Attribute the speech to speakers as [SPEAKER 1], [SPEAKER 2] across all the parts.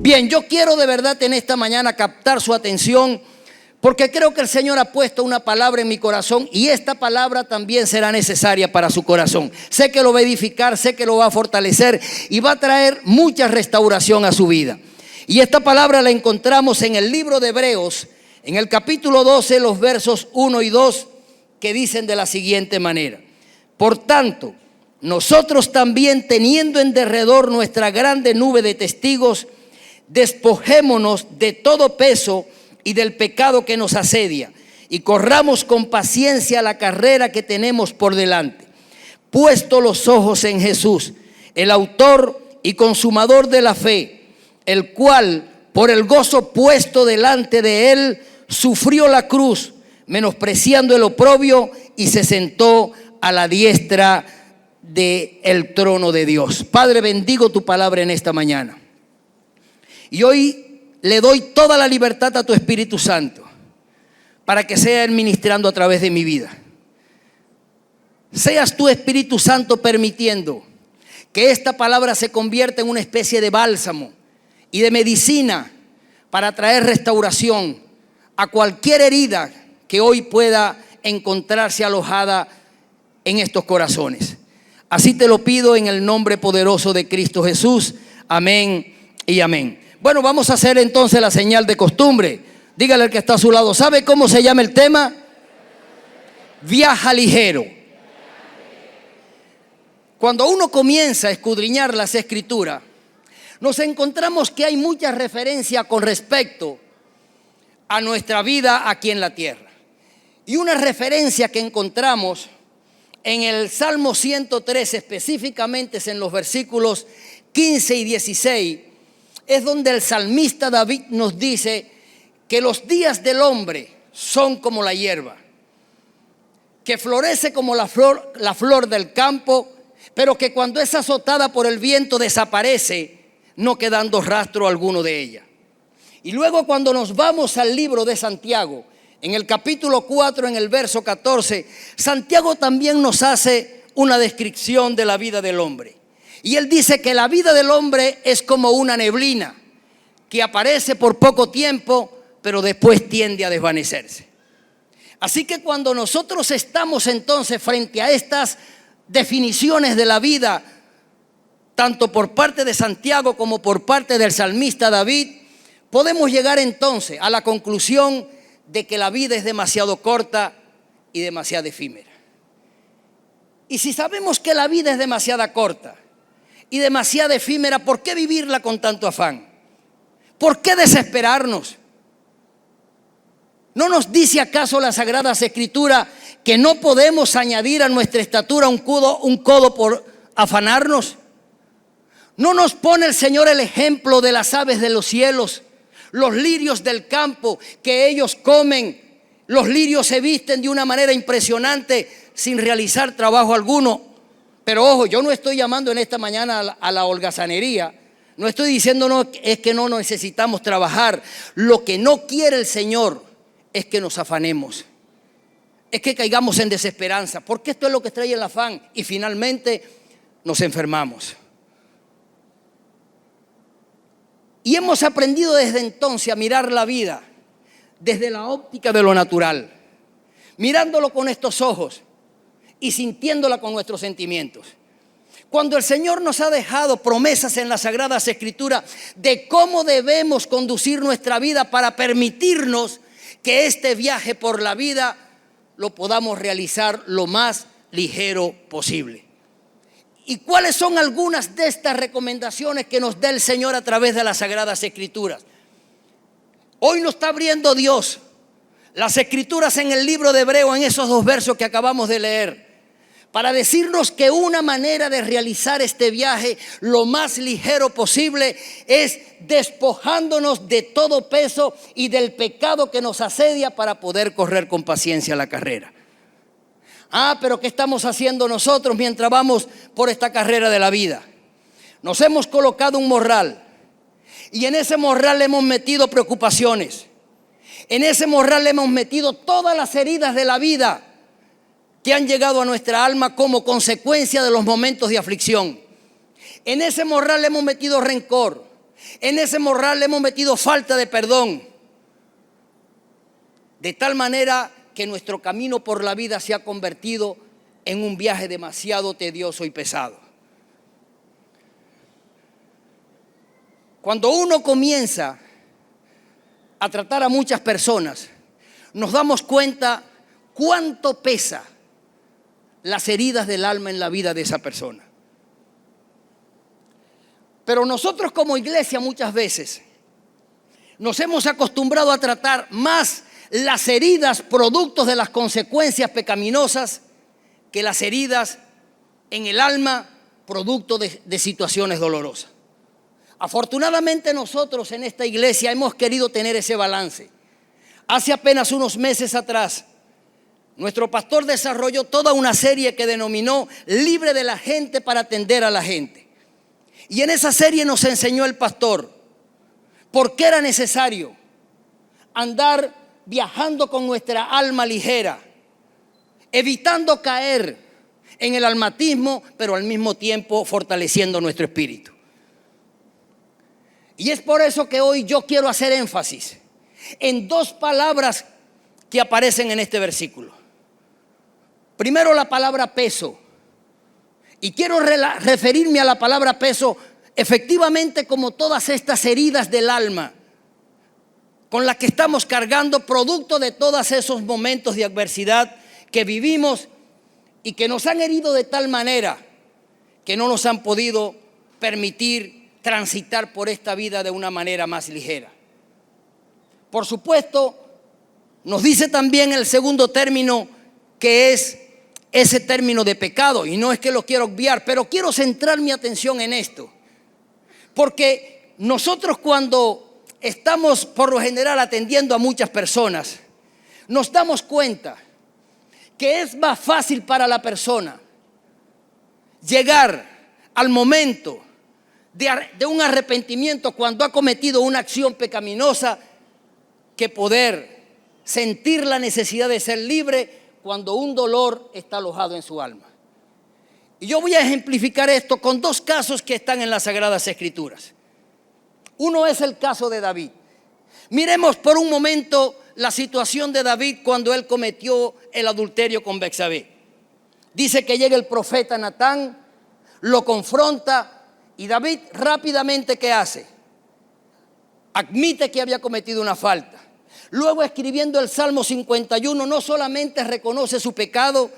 [SPEAKER 1] Bien, yo quiero de verdad en esta mañana captar su atención, porque creo que el Señor ha puesto una palabra en mi corazón y esta palabra también será necesaria para su corazón. Sé que lo va a edificar, sé que lo va a fortalecer y va a traer mucha restauración a su vida. Y esta palabra la encontramos en el libro de Hebreos, en el capítulo 12, los versos 1 y 2, que dicen de la siguiente manera: por tanto, nosotros también, teniendo en derredor nuestra grande nube de testigos, despojémonos de todo peso y del pecado que nos asedia, y corramos con paciencia la carrera que tenemos por delante, puesto los ojos en Jesús, el autor y consumador de la fe, el cual, por el gozo puesto delante de él, sufrió la cruz, menospreciando el oprobio, y se sentó a la diestra del trono de Dios. Padre, bendigo tu palabra en esta mañana. Y hoy le doy toda la libertad a tu Espíritu Santo para que sea administrando a través de mi vida. Seas tú, Espíritu Santo, permitiendo que esta palabra se convierta en una especie de bálsamo y de medicina para traer restauración a cualquier herida que hoy pueda encontrarse alojada en estos corazones. Así te lo pido en el nombre poderoso de Cristo Jesús. Amén y amén. Bueno, vamos a hacer entonces la señal de costumbre. Dígale al que está a su lado, ¿sabe cómo se llama el tema? Viaja ligero. Cuando uno comienza a escudriñar las Escrituras, nos encontramos que hay mucha referencia con respecto a nuestra vida aquí en la tierra. Y una referencia que encontramos en el Salmo 103, específicamente es en los versículos 15 y 16, es donde el salmista David nos dice que los días del hombre son como la hierba, que florece como la flor del campo, pero que cuando es azotada por el viento desaparece, no quedando rastro alguno de ella. Y luego, cuando nos vamos al libro de Santiago, en el capítulo 4, en el verso 14, Santiago también nos hace una descripción de la vida del hombre. Y él dice que la vida del hombre es como una neblina que aparece por poco tiempo, pero después tiende a desvanecerse. Así que cuando nosotros estamos entonces frente a estas definiciones de la vida, tanto por parte de Santiago como por parte del salmista David, podemos llegar entonces a la conclusión de que la vida es demasiado corta y demasiado efímera. Y si sabemos que la vida es demasiado corta y demasiado efímera, ¿por qué vivirla con tanto afán? ¿Por qué desesperarnos? ¿No nos dice acaso la Sagrada Escritura que no podemos añadir a nuestra estatura un codo por afanarnos? ¿No nos pone el Señor el ejemplo de las aves de los cielos, los lirios del campo, que ellos comen? Los lirios se visten de una manera impresionante sin realizar trabajo alguno. Pero ojo, yo no estoy llamando en esta mañana a la holgazanería. No estoy diciendo no, es que no necesitamos trabajar. Lo que no quiere el Señor es que nos afanemos, es que caigamos en desesperanza, porque esto es lo que trae el afán y finalmente nos enfermamos. Y hemos aprendido desde entonces a mirar la vida desde la óptica de lo natural, mirándolo con estos ojos y sintiéndola con nuestros sentimientos. Cuando el Señor nos ha dejado promesas en las Sagradas Escrituras de cómo debemos conducir nuestra vida para permitirnos que este viaje por la vida lo podamos realizar lo más ligero posible. ¿Y cuáles son algunas de estas recomendaciones que nos da el Señor a través de las Sagradas Escrituras? Hoy nos está abriendo Dios las Escrituras en el libro de Hebreos, en esos 2 versos que acabamos de leer, para decirnos que una manera de realizar este viaje lo más ligero posible es despojándonos de todo peso y del pecado que nos asedia para poder correr con paciencia la carrera. Pero ¿qué estamos haciendo nosotros mientras vamos por esta carrera de la vida? Nos hemos colocado un morral y en ese morral le hemos metido preocupaciones. En ese morral le hemos metido todas las heridas de la vida que han llegado a nuestra alma como consecuencia de los momentos de aflicción. En ese morral le hemos metido rencor. En ese morral le hemos metido falta de perdón. De tal manera que nuestro camino por la vida se ha convertido en un viaje demasiado tedioso y pesado. Cuando uno comienza a tratar a muchas personas, nos damos cuenta cuánto pesa las heridas del alma en la vida de esa persona. Pero nosotros como iglesia muchas veces nos hemos acostumbrado a tratar más las heridas productos de las consecuencias pecaminosas que las heridas en el alma producto de situaciones dolorosas. Afortunadamente nosotros en esta iglesia hemos querido tener ese balance. Hace apenas unos meses atrás, nuestro pastor desarrolló toda una serie que denominó Libre de la Gente para atender a la gente. Y en esa serie nos enseñó el pastor por qué era necesario andar viajando con nuestra alma ligera, evitando caer en el almatismo, pero al mismo tiempo fortaleciendo nuestro espíritu. Y es por eso que hoy yo quiero hacer énfasis en dos palabras que aparecen en este versículo. Primero, la palabra peso. Y quiero referirme a la palabra peso efectivamente como todas estas heridas del alma con las que estamos cargando producto de todos esos momentos de adversidad que vivimos y que nos han herido de tal manera que no nos han podido permitir transitar por esta vida de una manera más ligera. Por supuesto, nos dice también el segundo término, que es ese término de pecado, y no es que lo quiero obviar, pero quiero centrar mi atención en esto, porque nosotros cuando estamos por lo general atendiendo a muchas personas, nos damos cuenta que es más fácil para la persona llegar al momento de un arrepentimiento cuando ha cometido una acción pecaminosa que poder sentir la necesidad de ser libre cuando un dolor está alojado en su alma. Y yo voy a ejemplificar esto con dos casos que están en las Sagradas Escrituras. Uno es el caso de David. Miremos por un momento la situación de David cuando él cometió el adulterio con Betsabé. Dice que llega el profeta Natán, lo confronta y David rápidamente, ¿qué hace? Admite que había cometido una falta. Luego, escribiendo el Salmo 51, no solamente reconoce su pecado,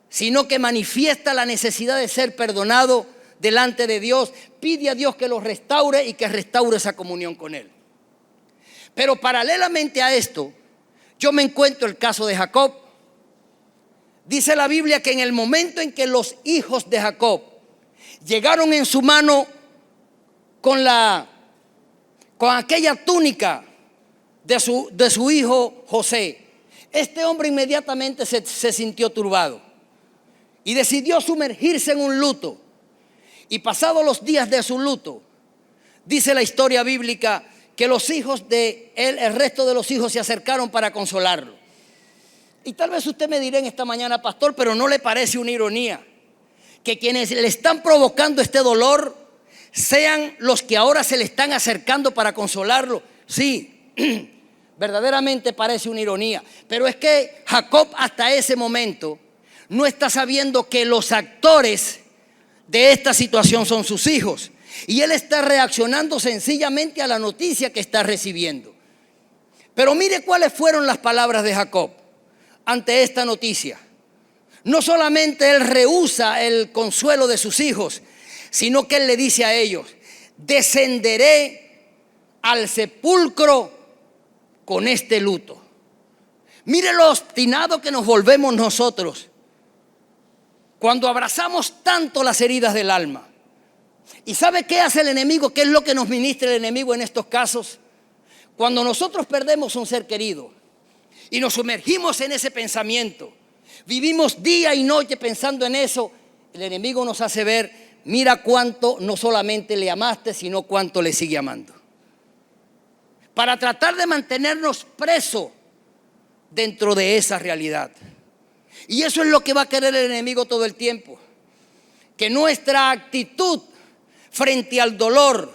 [SPEAKER 1] sino que manifiesta la necesidad de ser perdonado delante de Dios. Pide a Dios que lo restaure y que restaure esa comunión con Él. Pero paralelamente a esto, yo me encuentro el caso de Jacob. Dice la Biblia que en el momento en que los hijos de Jacob llegaron en su mano con aquella túnica de su hijo José, este hombre inmediatamente se sintió turbado y decidió sumergirse en un luto. Y pasados los días de su luto, dice la historia bíblica que los hijos de él, el resto de los hijos se acercaron para consolarlo. Y tal vez usted me dirá en esta mañana, pastor, pero ¿no le parece una ironía que quienes le están provocando este dolor sean los que ahora se le están acercando para consolarlo? Sí, verdaderamente parece una ironía, pero es que Jacob hasta ese momento no está sabiendo que los actores de esta situación son sus hijos, y él está reaccionando sencillamente a la noticia que está recibiendo. Pero mire cuáles fueron las palabras de Jacob ante esta noticia. No solamente él rehúsa el consuelo de sus hijos, sino que él le dice a ellos: descenderé al sepulcro con este luto. Mire lo obstinado que nos volvemos nosotros cuando abrazamos tanto las heridas del alma. ¿Y sabe qué hace el enemigo? ¿Qué es lo que nos ministra el enemigo en estos casos? Cuando nosotros perdemos un ser querido y nos sumergimos en ese pensamiento, vivimos día y noche pensando en eso, el enemigo nos hace ver: mira cuánto no solamente le amaste, sino cuánto le sigue amando. Para tratar de mantenernos presos dentro de esa realidad. Y eso es lo que va a querer el enemigo todo el tiempo. Que nuestra actitud frente al dolor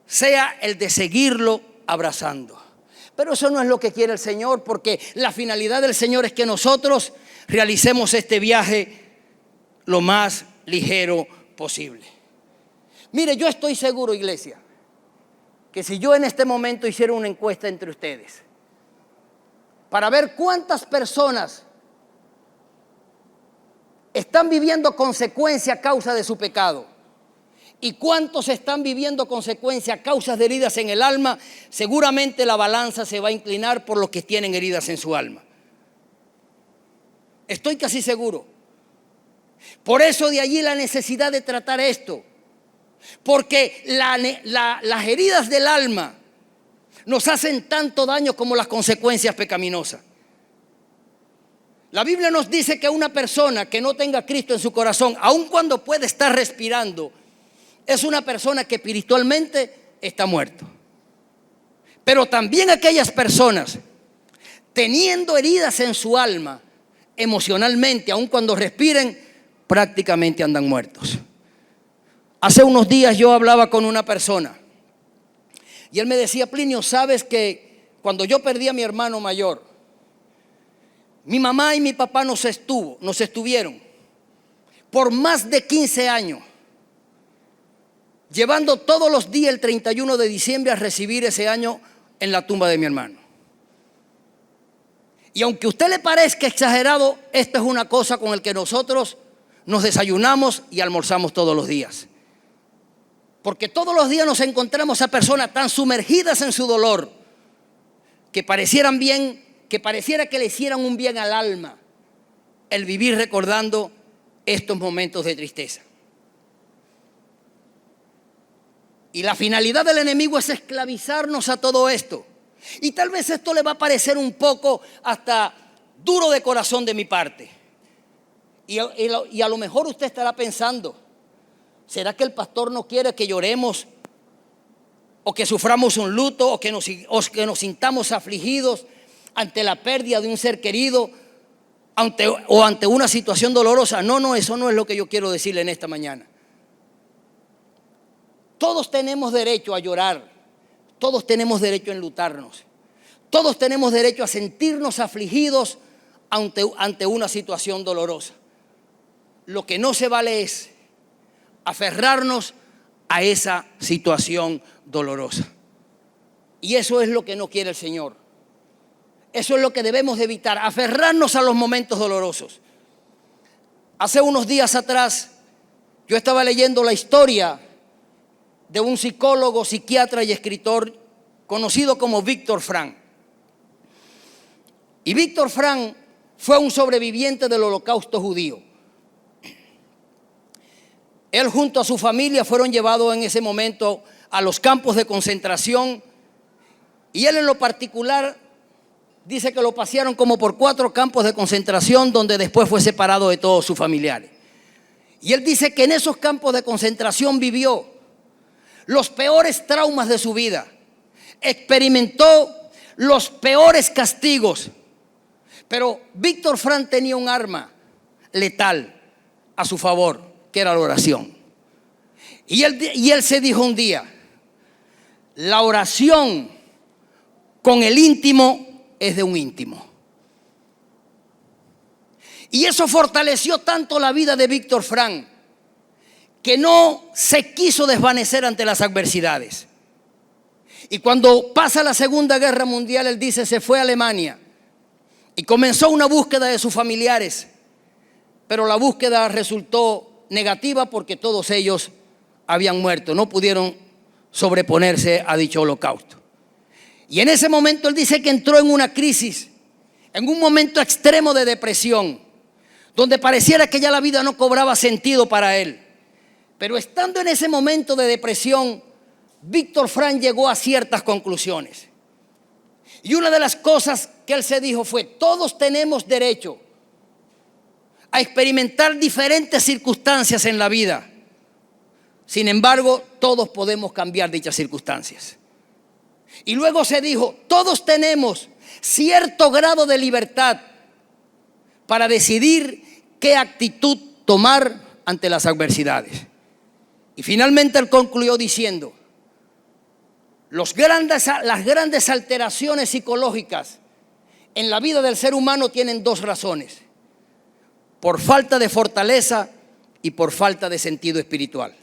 [SPEAKER 1] sea el de seguirlo abrazando. Pero eso no es lo que quiere el Señor, porque la finalidad del Señor es que nosotros realicemos este viaje lo más ligero posible. Mire, yo estoy seguro, iglesia, que si yo en este momento hiciera una encuesta entre ustedes para ver cuántas personas están viviendo consecuencia a causa de su pecado y cuántos están viviendo consecuencia a causa de heridas en el alma, seguramente la balanza se va a inclinar por los que tienen heridas en su alma. Estoy casi seguro. Por eso de allí la necesidad de tratar esto, porque las heridas del alma nos hacen tanto daño como las consecuencias pecaminosas. La Biblia nos dice que una persona que no tenga a Cristo en su corazón, aun cuando puede estar respirando, es una persona que espiritualmente está muerto. Pero también aquellas personas teniendo heridas en su alma, emocionalmente, aun cuando respiren, prácticamente andan muertos. Hace unos días yo hablaba con una persona y él me decía: Plinio, ¿sabes que cuando yo perdí a mi hermano mayor, mi mamá y mi papá nos estuvieron por más de 15 años llevando todos los días el 31 de diciembre a recibir ese año en la tumba de mi hermano? Y aunque a usted le parezca exagerado, esto es una cosa con la que nosotros nos desayunamos y almorzamos todos los días. Porque todos los días nos encontramos a personas tan sumergidas en su dolor que pareciera que le hicieran un bien al alma el vivir recordando estos momentos de tristeza. Y la finalidad del enemigo es esclavizarnos a todo esto. Y tal vez esto le va a parecer un poco hasta duro de corazón de mi parte. Y a lo mejor usted estará pensando: ¿será que el pastor no quiere que lloremos o que suframos un luto o que nos sintamos afligidos ante la pérdida de un ser querido o ante una situación dolorosa? No, eso no es lo que yo quiero decirle en esta mañana. Todos tenemos derecho a llorar, todos tenemos derecho a enlutarnos, todos tenemos derecho a sentirnos afligidos ante una situación dolorosa. Lo que no se vale es aferrarnos a esa situación dolorosa. Y eso es lo que no quiere el Señor. Eso es lo que debemos de evitar, aferrarnos a los momentos dolorosos. Hace unos días atrás yo estaba leyendo la historia de un psicólogo, psiquiatra y escritor conocido como Víctor Frank. Y Víctor Frank fue un sobreviviente del Holocausto judío. Él junto a su familia fueron llevados en ese momento a los campos de concentración, y él en lo particular dice que lo pasearon como por 4 campos de concentración, donde después fue separado de todos sus familiares. Y él dice que en esos campos de concentración vivió los peores traumas de su vida, experimentó los peores castigos. Pero Víctor Frank tenía un arma letal a su favor, que era la oración. Y él se dijo un día: la oración con el íntimo es de un íntimo. Y eso fortaleció tanto la vida de Víctor Frank que no se quiso desvanecer ante las adversidades. Y cuando pasa la Segunda Guerra Mundial, él dice, se fue a Alemania y comenzó una búsqueda de sus familiares, pero la búsqueda resultó negativa porque todos ellos habían muerto, no pudieron sobreponerse a dicho holocausto. Y en ese momento él dice que entró en una crisis, en un momento extremo de depresión, donde pareciera que ya la vida no cobraba sentido para él. Pero estando en ese momento de depresión, Víctor Frank llegó a ciertas conclusiones. Y una de las cosas que él se dijo fue: todos tenemos derecho a experimentar diferentes circunstancias en la vida. Sin embargo, todos podemos cambiar dichas circunstancias. Y luego se dijo: todos tenemos cierto grado de libertad para decidir qué actitud tomar ante las adversidades. Y finalmente él concluyó diciendo: las grandes alteraciones psicológicas en la vida del ser humano tienen dos razones: por falta de fortaleza y por falta de sentido espiritual.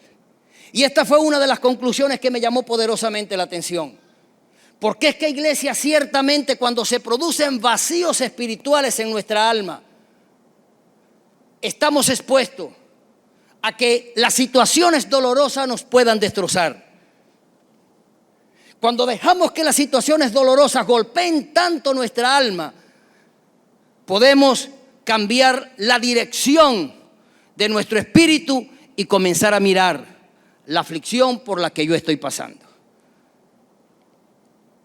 [SPEAKER 1] Y esta fue una de las conclusiones que me llamó poderosamente la atención. Porque es que, iglesia, ciertamente cuando se producen vacíos espirituales en nuestra alma, estamos expuestos a que las situaciones dolorosas nos puedan destrozar. Cuando dejamos que las situaciones dolorosas golpeen tanto nuestra alma, podemos cambiar la dirección de nuestro espíritu y comenzar a mirar la aflicción por la que yo estoy pasando.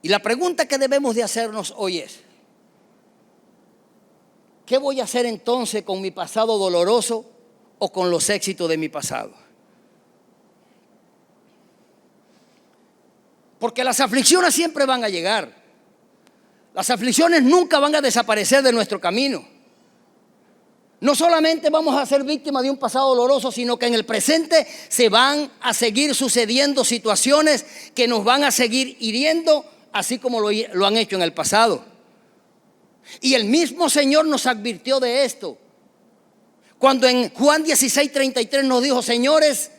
[SPEAKER 1] Y la pregunta que debemos de hacernos hoy es: ¿qué voy a hacer entonces con mi pasado doloroso o con los éxitos de mi pasado? Porque las aflicciones siempre van a llegar. Las aflicciones nunca van a desaparecer de nuestro camino. No solamente vamos a ser víctimas de un pasado doloroso, sino que en el presente se van a seguir sucediendo situaciones que nos van a seguir hiriendo, así como lo han hecho en el pasado. Y el mismo Señor nos advirtió de esto cuando en Juan 16:33 nos dijo: señores,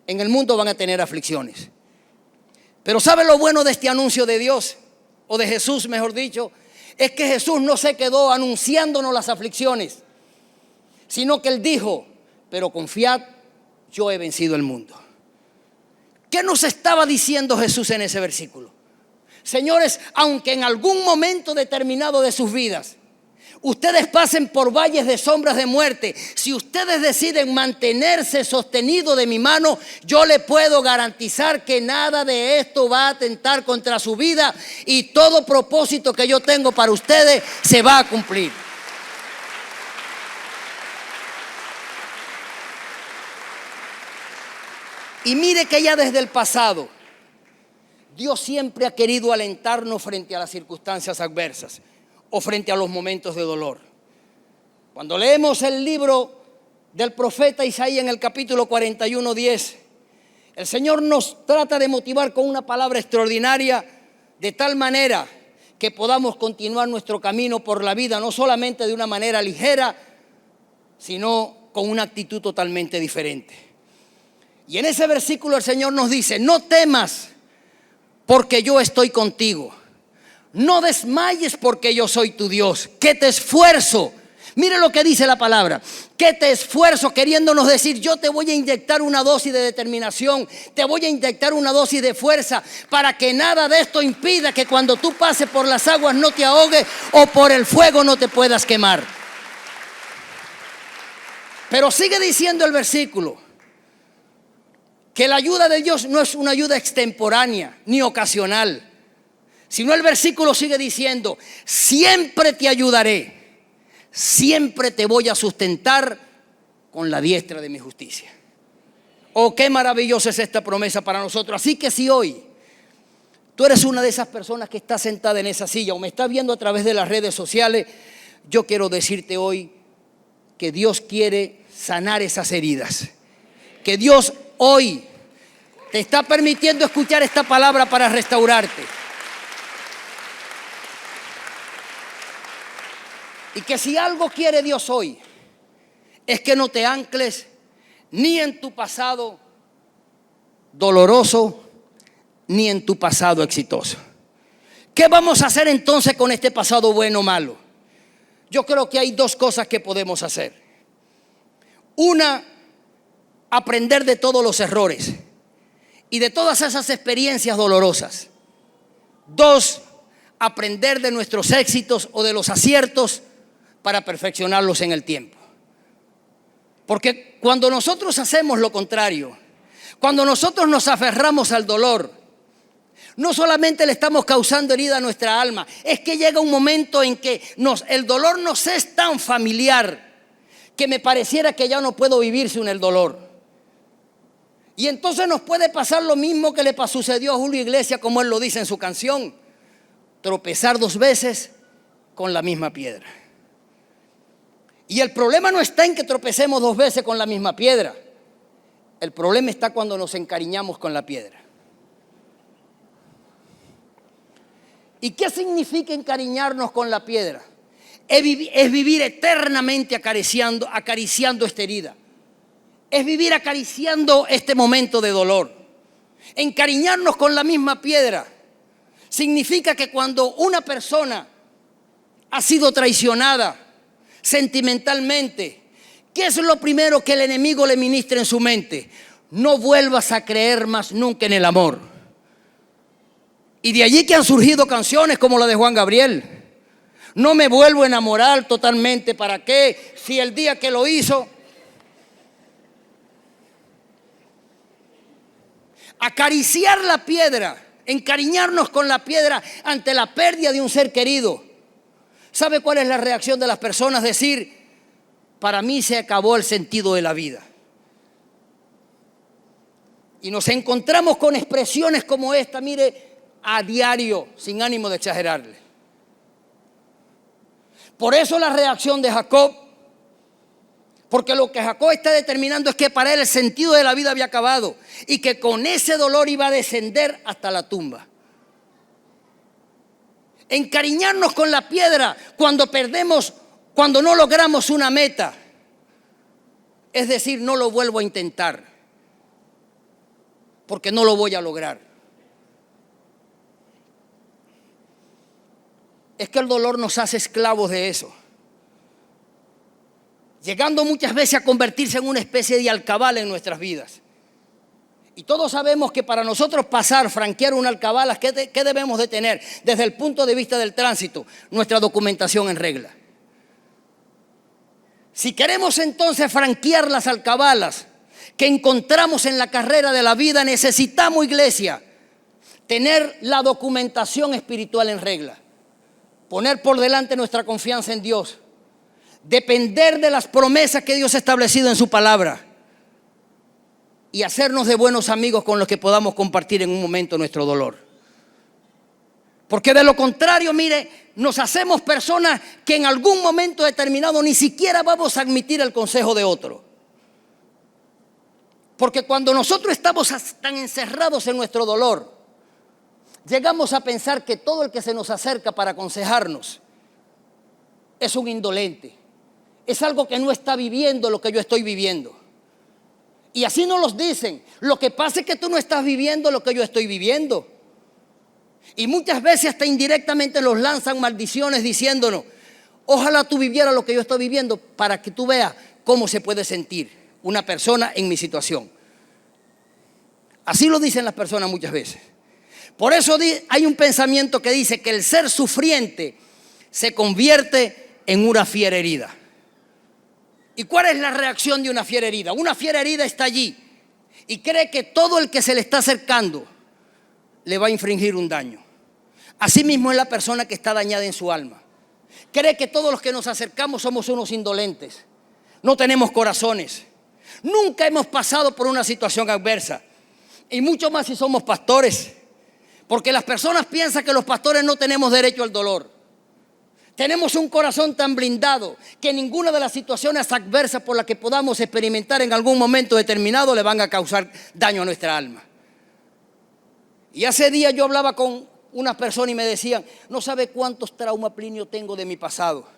[SPEAKER 1] en el mundo van a tener aflicciones. Pero ¿sabe lo bueno de este anuncio de Dios, o de Jesús mejor dicho? Es que Jesús no se quedó anunciándonos las aflicciones, sino que Él dijo: pero confiad, yo he vencido el mundo. ¿Qué nos estaba diciendo Jesús en ese versículo? Señores, aunque en algún momento determinado de sus vidas ustedes pasen por valles de sombras de muerte, si ustedes deciden mantenerse sostenidos de mi mano, yo le puedo garantizar que nada de esto va a atentar contra su vida, y todo propósito que yo tengo para ustedes se va a cumplir. Y mire que ya desde el pasado Dios siempre ha querido alentarnos frente a las circunstancias adversas o frente a los momentos de dolor. Cuando leemos el libro del profeta Isaías en el capítulo 41:10, el Señor nos trata de motivar con una palabra extraordinaria, de tal manera que podamos continuar nuestro camino por la vida, no solamente de una manera ligera, sino con una actitud totalmente diferente. Y en ese versículo el Señor nos dice: no temas, porque yo estoy contigo. No desmayes, porque yo soy tu Dios, que te esfuerzo. Mire lo que dice la palabra: que te esfuerzo, queriéndonos decir: yo te voy a inyectar una dosis de determinación, te voy a inyectar una dosis de fuerza, para que nada de esto impida que cuando tú pases por las aguas no te ahogues, o por el fuego no te puedas quemar. Pero sigue diciendo el versículo que la ayuda de Dios no es una ayuda extemporánea ni ocasional, sino el versículo sigue diciendo: siempre te ayudaré, siempre te voy a sustentar con la diestra de mi justicia. Oh, qué maravillosa es esta promesa para nosotros. Así que si hoy tú eres una de esas personas que está sentada en esa silla o me está viendo a través de las redes sociales, yo quiero decirte hoy que Dios quiere sanar esas heridas, que Dios hoy te está permitiendo escuchar esta palabra para restaurarte. Y que si algo quiere Dios hoy, es que no te ancles ni en tu pasado doloroso, ni en tu pasado exitoso. ¿Qué vamos a hacer entonces con este pasado bueno o malo? Yo creo que hay dos cosas que podemos hacer. Una, aprender de todos los errores y de todas esas experiencias dolorosas. Dos, aprender de nuestros éxitos o de los aciertos para perfeccionarlos en el tiempo. Porque cuando nosotros hacemos lo contrario, cuando nosotros nos aferramos al dolor, no solamente le estamos causando herida a nuestra alma, es que llega un momento en que el dolor nos es tan familiar que me pareciera que ya no puedo vivir sin el dolor. Y entonces nos puede pasar lo mismo que le sucedió a Julio Iglesias, como él lo dice en su canción: tropezar dos veces con la misma piedra. Y el problema no está en que tropecemos dos veces con la misma piedra. El problema está cuando nos encariñamos con la piedra. ¿Y qué significa encariñarnos con la piedra? Es vivir eternamente acariciando esta herida. Es vivir acariciando este momento de dolor. Encariñarnos con la misma piedra significa que cuando una persona ha sido traicionada sentimentalmente, ¿qué es lo primero que el enemigo le ministra en su mente? No vuelvas a creer más nunca en el amor. Y de allí que han surgido canciones como la de Juan Gabriel. No me vuelvo a enamorar totalmente. ¿Para qué? Si el día que lo hizo. Acariciar la piedra, encariñarnos con la piedra ante la pérdida de un ser querido. ¿Sabe cuál es la reacción de las personas? Decir, para mí se acabó el sentido de la vida. Y nos encontramos con expresiones como esta, mire, a diario, sin ánimo de exagerarle. Por eso la reacción de Jacob, porque lo que Jacob está determinando es que para él el sentido de la vida había acabado y que con ese dolor iba a descender hasta la tumba. Encariñarnos con la piedra cuando perdemos, cuando no logramos una meta, es decir, no lo vuelvo a intentar porque no lo voy a lograr. Es que el dolor nos hace esclavos de eso, llegando muchas veces a convertirse en una especie de alcabala en nuestras vidas. Y todos sabemos que para nosotros franquear una alcabala, ¿qué debemos de tener? Desde el punto de vista del tránsito, nuestra documentación en regla. Si queremos entonces franquear las alcabalas que encontramos en la carrera de la vida, necesitamos, iglesia, tener la documentación espiritual en regla. Poner por delante nuestra confianza en Dios. Depender de las promesas que Dios ha establecido en su palabra. Y hacernos de buenos amigos con los que podamos compartir en un momento nuestro dolor. Porque de lo contrario, mire, nos hacemos personas que en algún momento determinado ni siquiera vamos a admitir el consejo de otro. Porque cuando nosotros estamos tan encerrados en nuestro dolor, llegamos a pensar que todo el que se nos acerca para aconsejarnos es un indolente. Es algo que no está viviendo lo que yo estoy viviendo. Y así nos los dicen. Lo que pasa es que tú no estás viviendo lo que yo estoy viviendo. Y muchas veces hasta indirectamente nos lanzan maldiciones diciéndonos, ojalá tú vivieras lo que yo estoy viviendo para que tú veas cómo se puede sentir una persona en mi situación. Así lo dicen las personas muchas veces. Por eso hay un pensamiento que dice que el ser sufriente se convierte en una fiera herida. ¿Y cuál es la reacción de una fiera herida? Una fiera herida está allí y cree que todo el que se le está acercando le va a infringir un daño. Asimismo es la persona que está dañada en su alma. Cree que todos los que nos acercamos somos unos indolentes. No tenemos corazones. Nunca hemos pasado por una situación adversa. Y mucho más si somos pastores. Porque las personas piensan que los pastores no tenemos derecho al dolor. Tenemos un corazón tan blindado que ninguna de las situaciones adversas por las que podamos experimentar en algún momento determinado le van a causar daño a nuestra alma. Y hace días yo hablaba con unas personas y me decían, no sabe cuántos traumas, Plinio, tengo de mi pasado.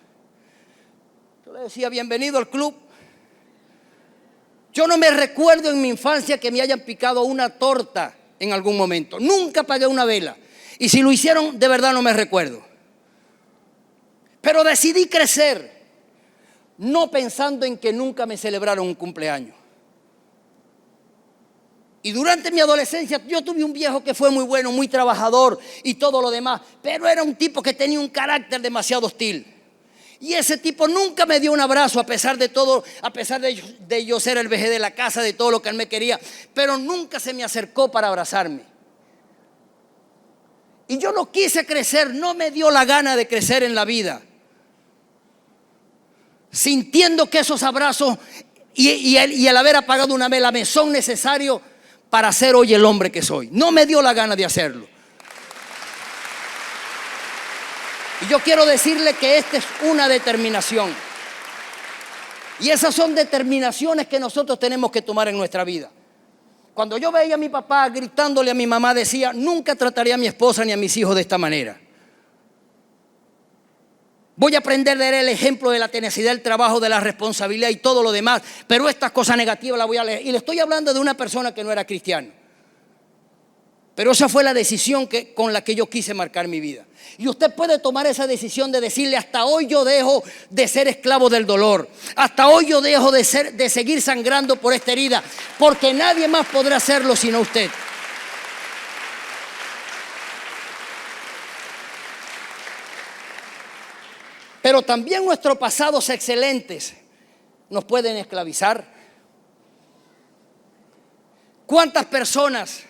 [SPEAKER 1] Yo le decía, bienvenido al club. Yo no me recuerdo en mi infancia que me hayan picado una torta en algún momento. Nunca apagué una vela. Y si lo hicieron, de verdad no me recuerdo. Pero decidí crecer, no pensando en que nunca me celebraron un cumpleaños. Y durante mi adolescencia yo tuve un viejo que fue muy bueno, muy trabajador y todo lo demás. Pero era un tipo que tenía un carácter demasiado hostil. Y ese tipo nunca me dio un abrazo a pesar de todo, a pesar de yo ser el vejez de la casa, de todo lo que él me quería. Pero nunca se me acercó para abrazarme. Y yo no quise crecer, no me dio la gana de crecer en la vida. Sintiendo que esos abrazos y el haber apagado una vela me son necesarios para ser hoy el hombre que soy. No me dio la gana de hacerlo. Y yo quiero decirle que esta es una determinación. Y esas son determinaciones que nosotros tenemos que tomar en nuestra vida. Cuando yo veía a mi papá gritándole a mi mamá, decía, nunca trataré a mi esposa ni a mis hijos de esta manera. Voy a aprender de él el ejemplo de la tenacidad, del trabajo, de la responsabilidad y todo lo demás. Pero estas cosas negativas las voy a leer. Y le estoy hablando de una persona que no era cristiano. Pero esa fue la decisión con la que yo quise marcar mi vida. Y usted puede tomar esa decisión de decirle: hasta hoy yo dejo de ser esclavo del dolor. Hasta hoy yo dejo de seguir sangrando por esta herida. Porque nadie más podrá hacerlo sino usted. Pero también nuestros pasados excelentes nos pueden esclavizar. ¿Cuántas personas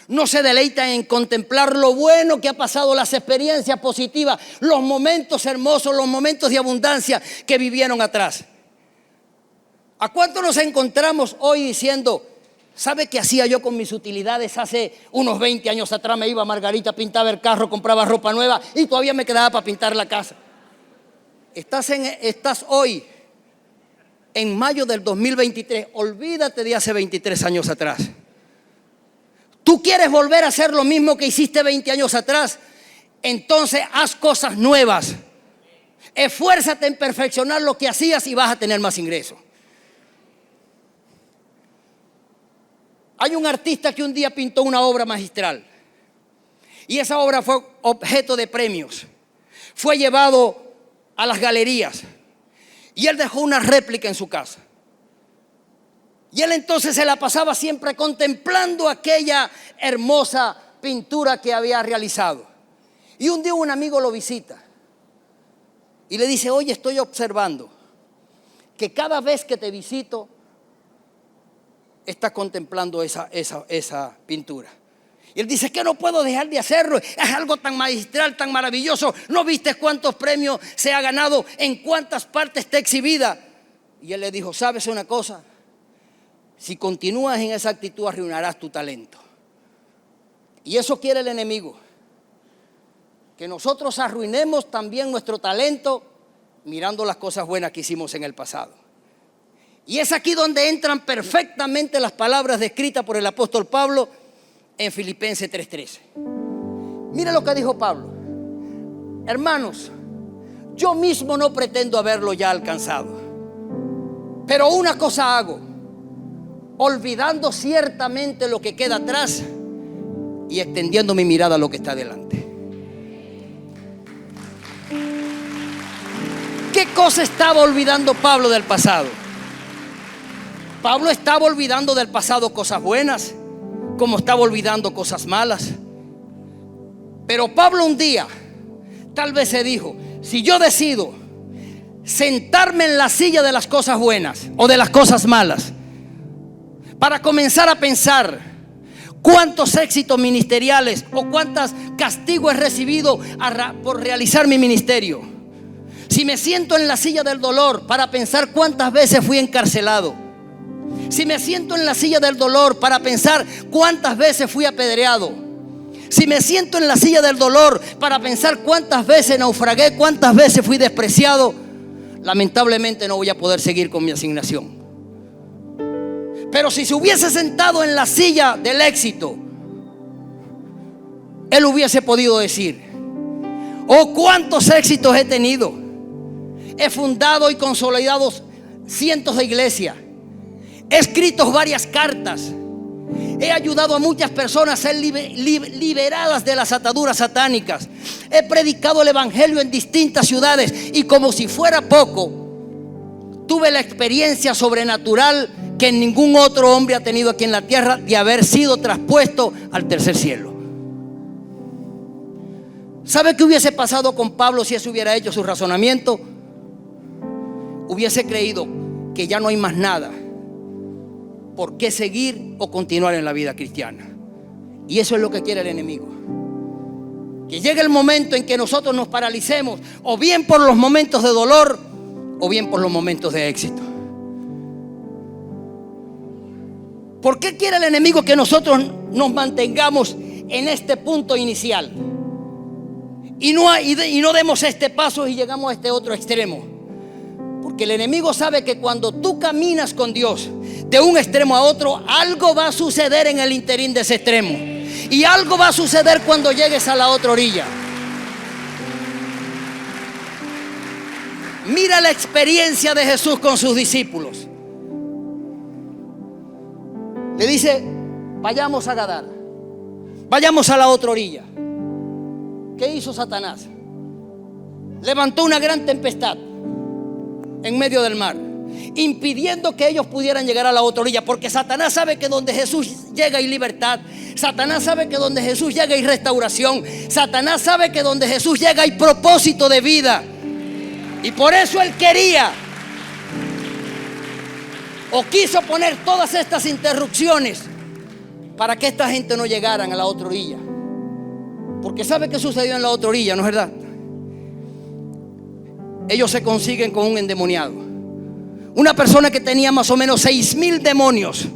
[SPEAKER 1] no se deleitan en contemplar lo bueno que ha pasado, las experiencias positivas, los momentos hermosos, los momentos de abundancia que vivieron atrás? ¿A cuánto nos encontramos hoy diciendo: ¿sabe qué hacía yo con mis utilidades hace unos 20 años atrás? Me iba a Margarita, pintaba el carro, compraba ropa nueva y todavía me quedaba para pintar la casa. Estás hoy en mayo del 2023. Olvídate de hace 23 años atrás. ¿Tú quieres volver a hacer lo mismo que hiciste 20 años atrás? Entonces haz cosas nuevas. Esfuérzate en perfeccionar lo que hacías y vas a tener más ingresos. Hay un artista que un día pintó una obra magistral. Y esa obra fue objeto de premios. Fue llevado a las galerías. Y él dejó una réplica en su casa. Y él entonces se la pasaba siempre contemplando aquella hermosa pintura que había realizado. Y un día un amigo lo visita y le dice: oye, estoy observando que cada vez que te visito estás contemplando esa pintura. Y él dice: que no puedo dejar de hacerlo, es algo tan magistral, tan maravilloso. ¿No viste cuántos premios se ha ganado? ¿En cuántas partes está exhibida? Y él le dijo: ¿sabes una cosa? Si continúas en esa actitud, arruinarás tu talento. Y eso quiere el enemigo, que nosotros arruinemos también nuestro talento mirando las cosas buenas que hicimos en el pasado. Y es aquí donde entran perfectamente las palabras descritas por el apóstol Pablo en Filipenses 3:13. Mira lo que dijo Pablo: hermanos, yo mismo no pretendo haberlo ya alcanzado, pero una cosa hago, olvidando ciertamente lo que queda atrás y extendiendo mi mirada a lo que está delante. ¿Qué cosa estaba olvidando Pablo del pasado? Pablo estaba olvidando del pasado cosas buenas, como estaba olvidando cosas malas. Pero Pablo un día tal vez se dijo: si yo decido sentarme en la silla de las cosas buenas o de las cosas malas, para comenzar a pensar cuántos éxitos ministeriales o cuántos castigos he recibido por realizar mi ministerio, si me siento en la silla del dolor para pensar cuántas veces fui encarcelado, si me siento en la silla del dolor para pensar cuántas veces fui apedreado, si me siento en la silla del dolor para pensar cuántas veces naufragué, cuántas veces fui despreciado, lamentablemente no voy a poder seguir con mi asignación. Pero si se hubiese sentado en la silla del éxito, él hubiese podido decir: oh, cuántos éxitos he tenido. He fundado y consolidado cientos de iglesias. He escrito varias cartas. He ayudado a muchas personas a ser liberadas de las ataduras satánicas. He predicado el evangelio en distintas ciudades. Y como si fuera poco, tuve la experiencia sobrenatural que ningún otro hombre ha tenido aquí en la tierra, de haber sido traspuesto al tercer cielo. ¿Sabe qué hubiese pasado con Pablo si eso hubiera hecho su razonamiento? Hubiese creído que ya no hay más nada por qué seguir o continuar en la vida cristiana. Y eso es lo que quiere el enemigo: que llegue el momento en que nosotros nos paralicemos, o bien por los momentos de dolor o bien por los momentos de éxito. ¿Por qué quiere el enemigo que nosotros nos mantengamos en este punto inicial y no demos este paso y llegamos a este otro extremo? Porque el enemigo sabe que cuando tú caminas con Dios de un extremo a otro, algo va a suceder en el interín de ese extremo, y algo va a suceder cuando llegues a la otra orilla. Mira la experiencia de Jesús con sus discípulos. Le dice: vayamos a Gadara, vayamos a la otra orilla. ¿Qué hizo Satanás? Levantó una gran tempestad en medio del mar, impidiendo que ellos pudieran llegar a la otra orilla, porque Satanás sabe que donde Jesús llega hay libertad. Satanás sabe que donde Jesús llega hay restauración. Satanás sabe que donde Jesús llega hay propósito de vida. Y por eso él quería o quiso poner todas estas interrupciones para que esta gente no llegaran a la otra orilla. Porque ¿sabe qué sucedió en la otra orilla? ¿No es verdad? Ellos se consiguen con un endemoniado, una persona que tenía más o menos 6,000 demonios.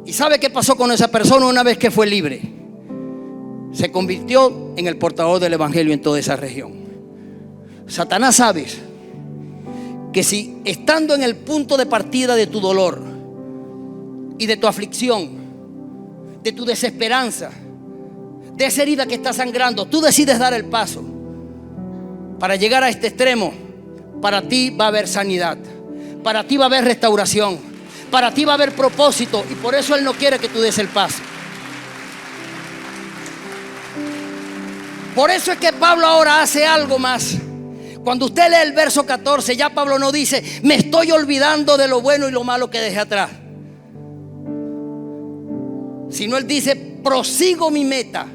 [SPEAKER 1] ¿Y sabe qué pasó con esa persona una vez que fue libre? Se convirtió en el portador del evangelio en toda esa región. Satanás sabe que si estando en el punto de partida de tu dolor y de tu aflicción, de tu desesperanza, de esa herida que está sangrando, tú decides dar el paso para llegar a este extremo, para ti va a haber sanidad, para ti va a haber restauración, para ti va a haber propósito. Y por eso Él no quiere que tú des el paso. Por eso es que Pablo ahora hace algo más. Cuando usted lee el verso 14, ya Pablo no dice: me estoy olvidando de lo bueno y lo malo que dejé atrás, sino él dice: prosigo mi meta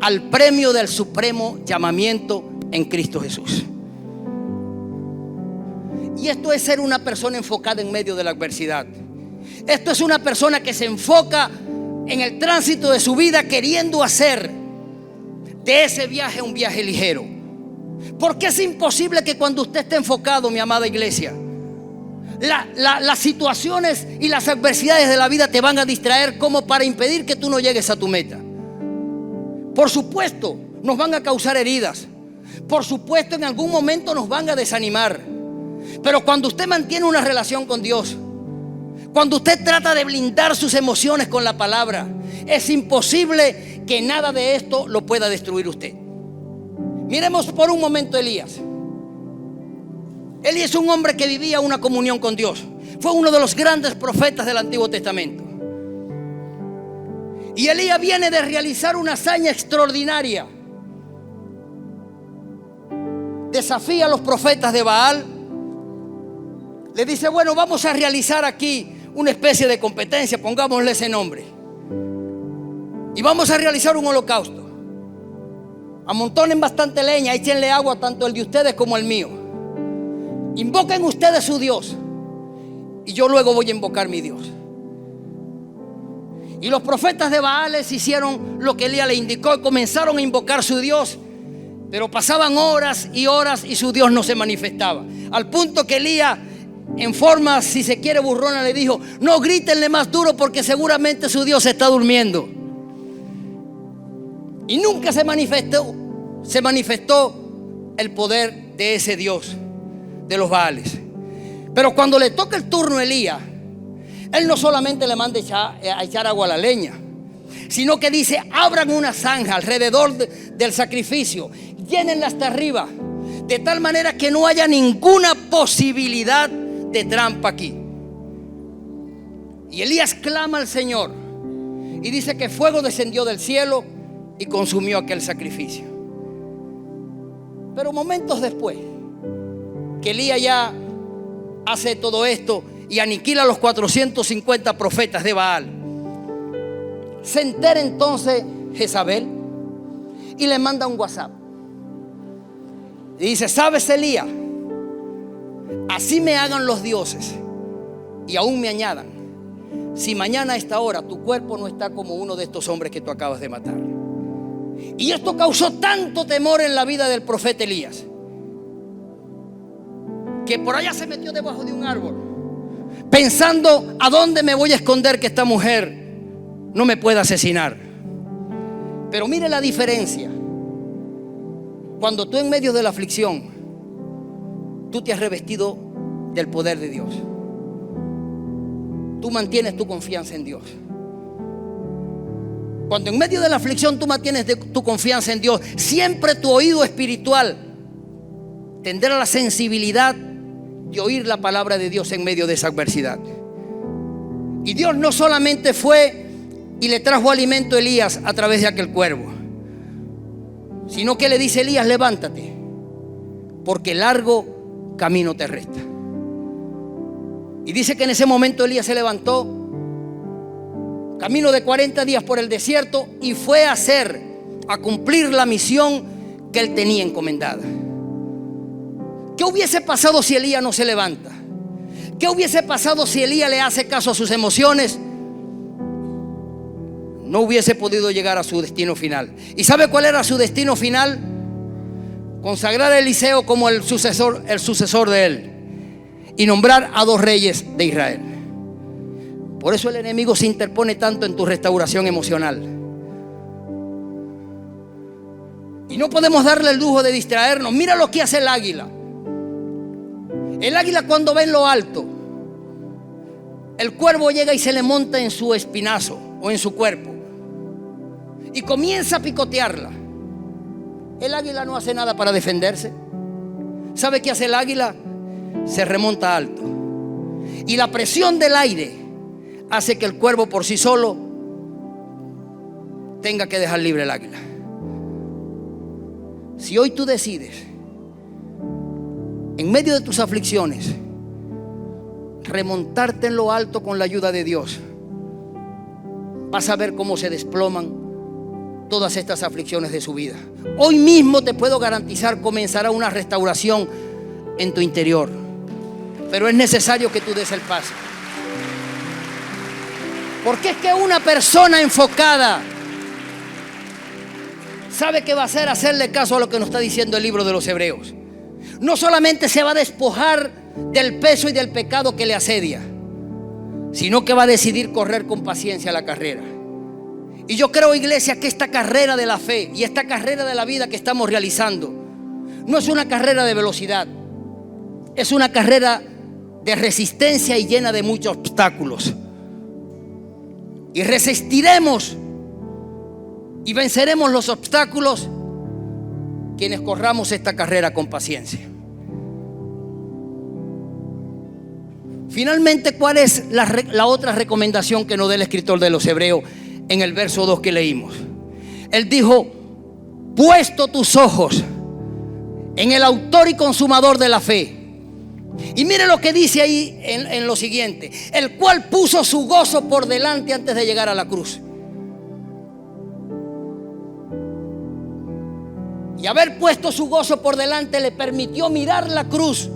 [SPEAKER 1] al premio del supremo llamamiento en Cristo Jesús. Y esto es ser una persona enfocada en medio de la adversidad. Esto es una persona que se enfoca en el tránsito de su vida, queriendo hacer de ese viaje un viaje ligero. Porque es imposible que cuando usted esté enfocado, mi amada iglesia, las situaciones y las adversidades de la vida te van a distraer como para impedir que tú no llegues a tu meta. Por supuesto, nos van a causar heridas. Por supuesto, en algún momento nos van a desanimar. Pero cuando usted mantiene una relación con Dios, cuando usted trata de blindar sus emociones con la palabra, es imposible que nada de esto lo pueda destruir usted. Miremos por un momento a Elías. Elías es un hombre que vivía una comunión con Dios. Fue uno de los grandes profetas del Antiguo Testamento. Y Elías viene de realizar una hazaña extraordinaria. Desafía a los profetas de Baal. Le dice: bueno, vamos a realizar aquí una especie de competencia, pongámosle ese nombre, y vamos a realizar un holocausto. Amontonen bastante leña, échenle agua, tanto el de ustedes como el mío. Invoquen ustedes su Dios y yo luego voy a invocar mi Dios. Y los profetas de Baales hicieron lo que Elías le indicó y comenzaron a invocar su Dios. Pero pasaban horas y horas y su Dios no se manifestaba, al punto que Elías, en forma, si se quiere, burrona, le dijo: no grítenle más duro porque seguramente su Dios está durmiendo. Y nunca se manifestó el poder de ese Dios de los Baales. Pero cuando le toca el turno a Elías, él no solamente le manda a echar agua a la leña, sino que dice: abran una zanja alrededor del sacrificio, llénenla hasta arriba, de tal manera que no haya ninguna posibilidad de trampa aquí. Y Elías clama al Señor y dice que fuego descendió del cielo y consumió aquel sacrificio. Pero momentos después que Elías ya hace todo esto y aniquila a los 450 profetas de Baal, se entera entonces Jezabel y le manda un WhatsApp y dice: ¿sabes, Elías? Así me hagan los dioses y aún me añadan, si mañana a esta hora tu cuerpo no está como uno de estos hombres que tú acabas de matar. Y esto causó tanto temor en la vida del profeta Elías, que por allá se metió debajo de un árbol, pensando: ¿a dónde me voy a esconder que esta mujer no me pueda asesinar? Pero mire la diferencia. Cuando tú en medio de la aflicción, tú te has revestido del poder de Dios, tú mantienes tu confianza en Dios. Cuando en medio de la aflicción tú mantienes tu confianza en Dios, siempre tu oído espiritual tendrá la sensibilidad de oír la palabra de Dios en medio de esa adversidad. Y Dios no solamente fue y le trajo alimento a Elías a través de aquel cuervo, sino que le dice: Elías, levántate, porque largo camino te resta. Y dice que en ese momento Elías se levantó, camino de 40 días por el desierto, y fue a cumplir la misión que él tenía encomendada. ¿Qué hubiese pasado si Elías no se levanta? ¿Qué hubiese pasado si Elías le hace caso a sus emociones? No hubiese podido llegar a su destino final. ¿Y sabe cuál era su destino final? Consagrar a Eliseo como el sucesor de él, y nombrar a 2 reyes de Israel. Por eso el enemigo se interpone tanto en tu restauración emocional. Y no podemos darle el lujo de distraernos. Mira lo que hace el águila. El águila, cuando ve en lo alto, el cuervo llega y se le monta en su espinazo o en su cuerpo y comienza a picotearla. El águila no hace nada para defenderse. ¿Sabe qué hace el águila? Se remonta alto, y la presión del aire hace que el cuervo por sí solo tenga que dejar libre el águila. Si hoy tú decides, en medio de tus aflicciones, remontarte en lo alto con la ayuda de Dios, vas a ver cómo se desploman todas estas aflicciones de su vida. Hoy mismo te puedo garantizar, comenzará una restauración en tu interior. Pero es necesario que tú des el paso. Porque es que una persona enfocada sabe que va a hacer hacerle caso a lo que nos está diciendo el libro de los Hebreos. No solamente se va a despojar del peso y del pecado que le asedia, sino que va a decidir correr con paciencia la carrera. Y yo creo, iglesia, que esta carrera de la fe y esta carrera de la vida que estamos realizando no es una carrera de velocidad, es una carrera de resistencia y llena de muchos obstáculos. Y resistiremos y venceremos los obstáculos quienes corramos esta carrera con paciencia. Finalmente, ¿cuál es la otra recomendación que nos da el escritor de los Hebreos en el verso 2 que leímos? Él dijo: puesto tus ojos en el autor y consumador de la fe. Y mire lo que dice ahí en lo siguiente: el cual puso su gozo por delante antes de llegar a la cruz. Y haber puesto su gozo por delante le permitió mirar la cruz,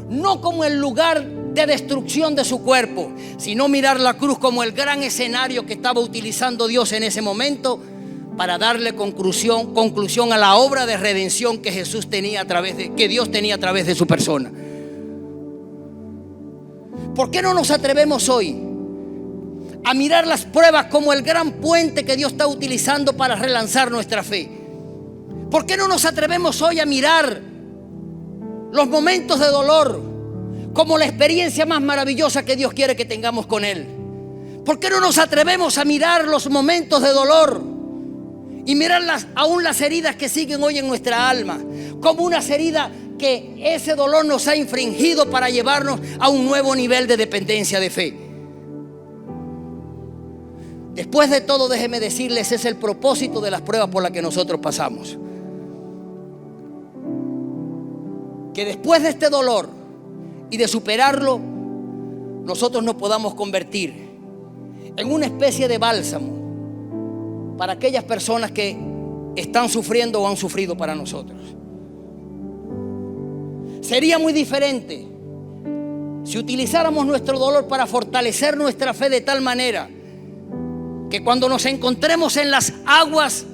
[SPEAKER 1] no como el lugar de destrucción de su cuerpo, sino mirar la cruz como el gran escenario que estaba utilizando Dios en ese momento para darle conclusión a la obra de redención que Jesús tenía que Dios tenía a través de su persona. ¿Por qué no nos atrevemos hoy a mirar las pruebas como el gran puente que Dios está utilizando para relanzar nuestra fe? ¿Por qué no nos atrevemos hoy a mirar los momentos de dolor como la experiencia más maravillosa que Dios quiere que tengamos con Él? ¿Por qué no nos atrevemos a mirar los momentos de dolor y mirar aún las heridas que siguen hoy en nuestra alma como unas heridas que ese dolor nos ha infringido para llevarnos a un nuevo nivel de dependencia de fe? Después de todo, déjeme decirles, ese es el propósito de las pruebas por las que nosotros pasamos. Que después de este dolor y de superarlo, nosotros nos podamos convertir en una especie de bálsamo para aquellas personas que están sufriendo o han sufrido para nosotros. Sería muy diferente si utilizáramos nuestro dolor para fortalecer nuestra fe de tal manera que cuando nos encontremos en las aguas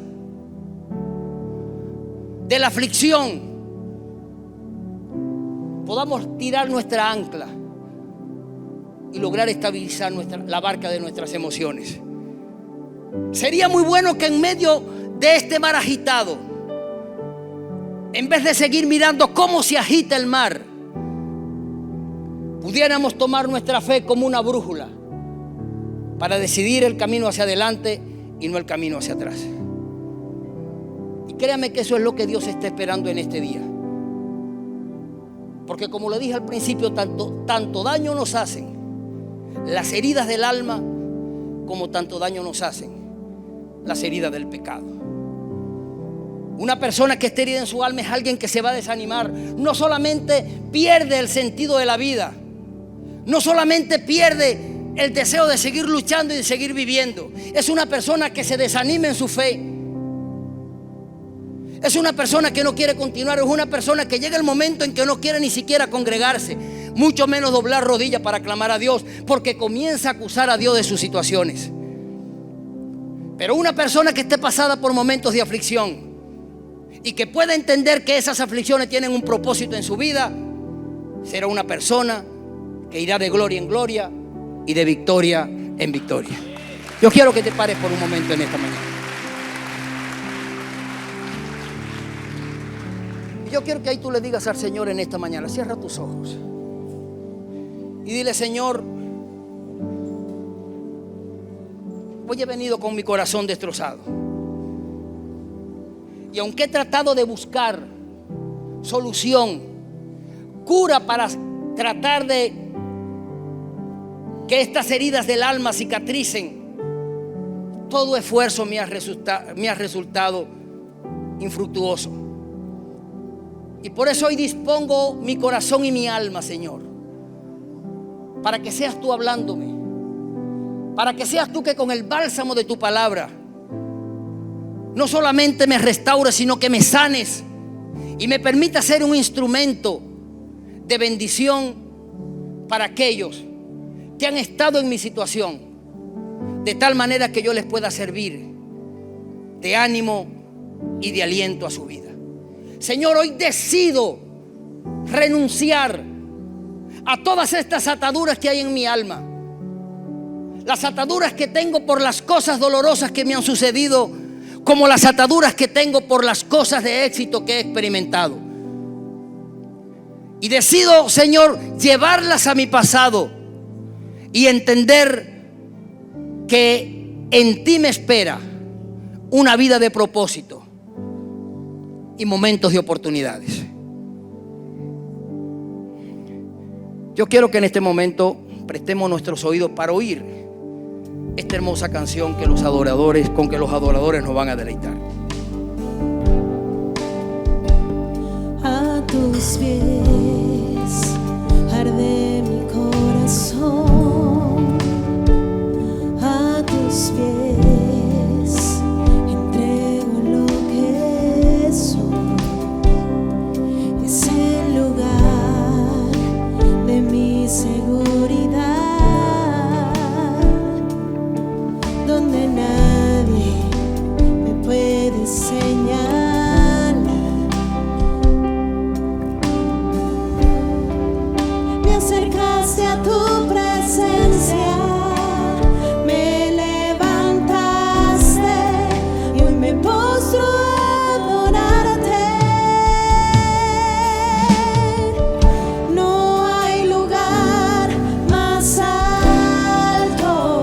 [SPEAKER 1] de la aflicción podamos tirar nuestra ancla y lograr estabilizar la barca de nuestras emociones. Sería muy bueno que en medio de este mar agitado, en vez de seguir mirando cómo se agita el mar, pudiéramos tomar nuestra fe como una brújula para decidir el camino hacia adelante y no el camino hacia atrás. Y créame que eso es lo que Dios está esperando en este día. Porque como le dije al principio, tanto daño nos hacen las heridas del alma, como tanto daño nos hacen las heridas del pecado. Una persona que esté herida en su alma es alguien que se va a desanimar. No solamente pierde el sentido de la vida, no solamente pierde el deseo de seguir luchando y de seguir viviendo. Es una persona que se desanima en su fe. Es una persona que no quiere continuar. Es una persona que llega el momento en que no quiere ni siquiera congregarse, mucho menos doblar rodillas para clamar a Dios, porque comienza a acusar a Dios de sus situaciones. Pero una persona que esté pasada por momentos de aflicción y que pueda entender que esas aflicciones tienen un propósito en su vida, será una persona que irá de gloria en gloria y de victoria en victoria. Yo quiero que te pares por un momento en esta mañana. Y yo quiero que ahí tú le digas al Señor en esta mañana, cierra tus ojos y dile: Señor, hoy he venido con mi corazón destrozado. Y aunque he tratado de buscar solución, cura para tratar de que estas heridas del alma cicatricen, todo esfuerzo me ha resultado infructuoso. Y por eso hoy dispongo mi corazón y mi alma, Señor, para que seas tú hablándome, para que seas tú que con el bálsamo de tu palabra no solamente me restaures, sino que me sanes y me permita ser un instrumento de bendición para aquellos que han estado en mi situación, de tal manera que yo les pueda servir de ánimo y de aliento a su vida. Señor, hoy decido renunciar a todas estas ataduras que hay en mi alma, las ataduras que tengo por las cosas dolorosas que me han sucedido, como las ataduras que tengo por las cosas de éxito que he experimentado. Y decido, Señor, llevarlas a mi pasado y entender que en ti me espera una vida de propósito y momentos de oportunidades. Yo quiero que en este momento prestemos nuestros oídos para oír esta hermosa canción con que los adoradores nos van a deleitar.
[SPEAKER 2] A tus pies arde mi corazón, a tus pies entrego lo que soy. Es el lugar de mi seguridad, donde nadie me puede señalar. Me acercaste a tu presencia, me levantaste y hoy me postro a adorarte. No hay lugar más alto,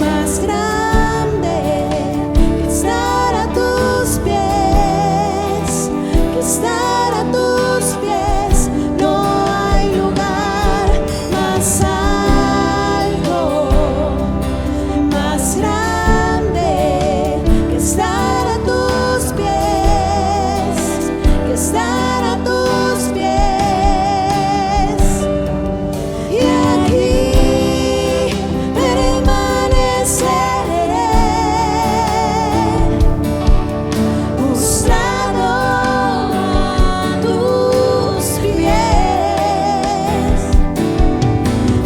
[SPEAKER 2] más grande que estar a tus pies, que estar a tus pies. No hay lugar más alto, más grande que estar a tus pies, que estar a tus pies. Y aquí permaneceré, postrado a tus pies.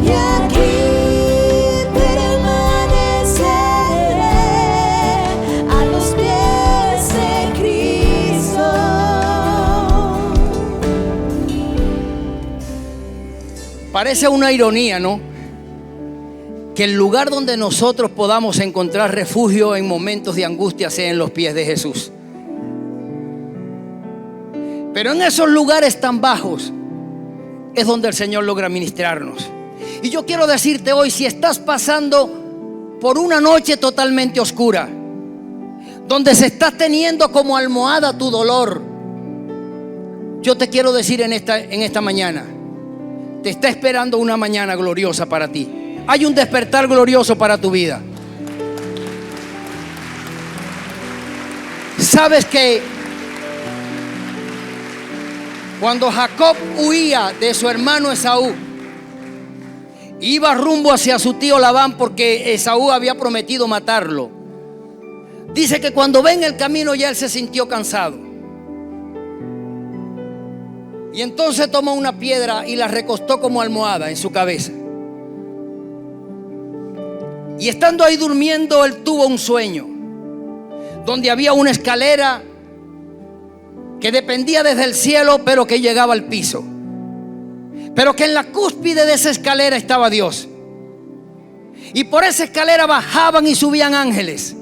[SPEAKER 2] Y aquí permaneceré a los pies de Cristo.
[SPEAKER 1] Parece una ironía, ¿no? Que el lugar donde nosotros podamos encontrar refugio en momentos de angustia sea en los pies de Jesús. Pero en esos lugares tan bajos es donde el Señor logra ministrarnos. Y yo quiero decirte hoy, si estás pasando por una noche totalmente oscura, donde se está teniendo como almohada tu dolor, Yo te quiero decir en esta mañana, te está esperando una mañana gloriosa para ti. Hay un despertar glorioso para tu vida. ¿Sabes que cuando Jacob huía de su hermano Esaú, iba rumbo hacia su tío Labán porque Esaú había prometido matarlo? Dice que cuando ve en el camino ya él se sintió cansado. Y entonces tomó una piedra y la recostó como almohada en su cabeza. Y estando ahí durmiendo, él tuvo un sueño donde había una escalera que dependía desde el cielo, pero que llegaba al piso. Pero que en la cúspide de esa escalera estaba Dios. Y por esa escalera bajaban y subían ángeles.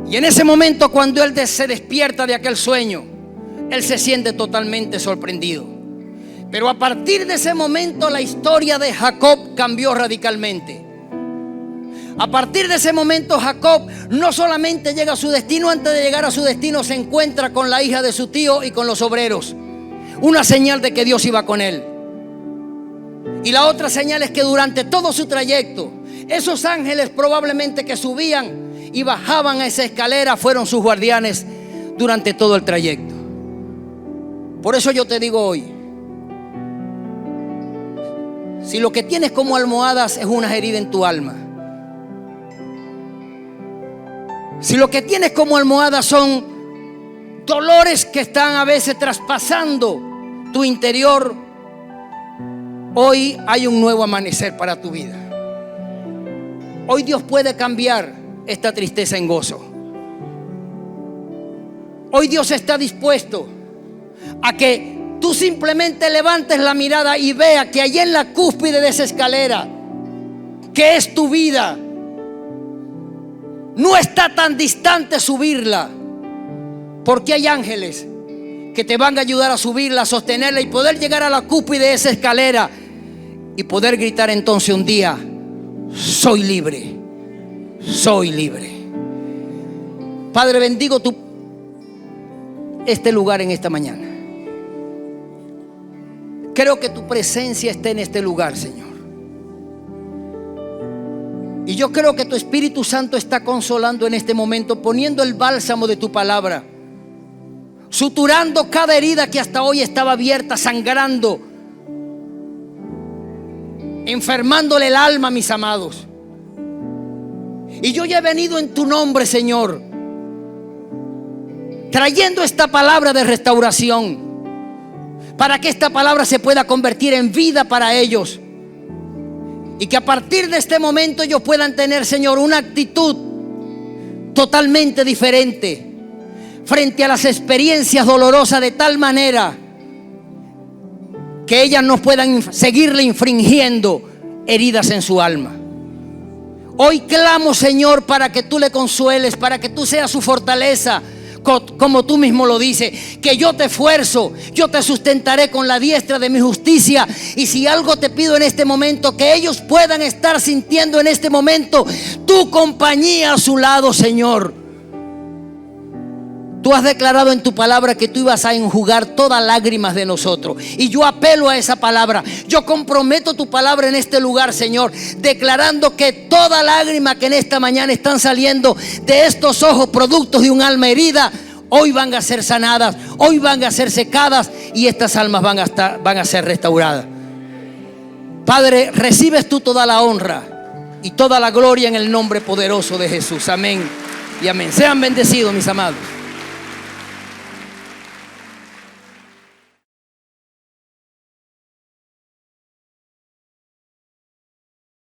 [SPEAKER 1] Y en ese momento, cuando él se despierta de aquel sueño, él se siente totalmente sorprendido. Pero a partir de ese momento la historia de Jacob cambió radicalmente. A partir de ese momento Jacob no solamente llega a su destino, antes de llegar a su destino se encuentra con la hija de su tío y con los obreros. Una señal de que Dios iba con él. Y la otra señal es que durante todo su trayecto, esos ángeles probablemente que subían y bajaban a esa escalera fueron sus guardianes durante todo el trayecto. Por eso yo te digo hoy, si lo que tienes como almohadas es una herida en tu alma, si lo que tienes como almohadas son dolores que están a veces traspasando tu interior, hoy hay un nuevo amanecer para tu vida. Hoy Dios puede cambiar esta tristeza en gozo. Hoy Dios está dispuesto a que tú simplemente levantes la mirada y veas que allí en la cúspide de esa escalera, que es tu vida, no está tan distante subirla, porque hay ángeles que te van a ayudar a subirla, a sostenerla y poder llegar a la cúspide de esa escalera y poder gritar entonces un día: soy libre, soy libre. Padre, bendigo este lugar en esta mañana. Creo que tu presencia está en este lugar, Señor. Y yo creo que tu Espíritu Santo está consolando en este momento, poniendo el bálsamo de tu palabra, suturando cada herida que hasta hoy estaba abierta, sangrando, enfermándole el alma, mis amados. Y yo ya he venido en tu nombre, Señor, trayendo esta palabra de restauración, para que esta palabra se pueda convertir en vida para ellos. Y que a partir de este momento ellos puedan tener, Señor, una actitud totalmente diferente frente a las experiencias dolorosas, de tal manera que ellas no puedan seguirle infringiendo heridas en su alma. Hoy clamo, Señor, para que tú le consueles, para que tú seas su fortaleza, como tú mismo lo dices, que yo te esfuerzo, yo te sustentaré con la diestra de mi justicia. Y si algo te pido en este momento, que ellos puedan estar sintiendo en este momento tu compañía a su lado, Señor. Tú has declarado en tu palabra que tú ibas a enjugar todas lágrimas de nosotros, y yo apelo a esa palabra. Yo comprometo tu palabra en este lugar, Señor, declarando que toda lágrima que en esta mañana están saliendo de estos ojos, productos de un alma herida, hoy van a ser sanadas, hoy van a ser secadas, y estas almas van a ser restauradas. Padre, recibes tú toda la honra y toda la gloria en el nombre poderoso de Jesús. Amén y amén. Sean bendecidos, mis amados.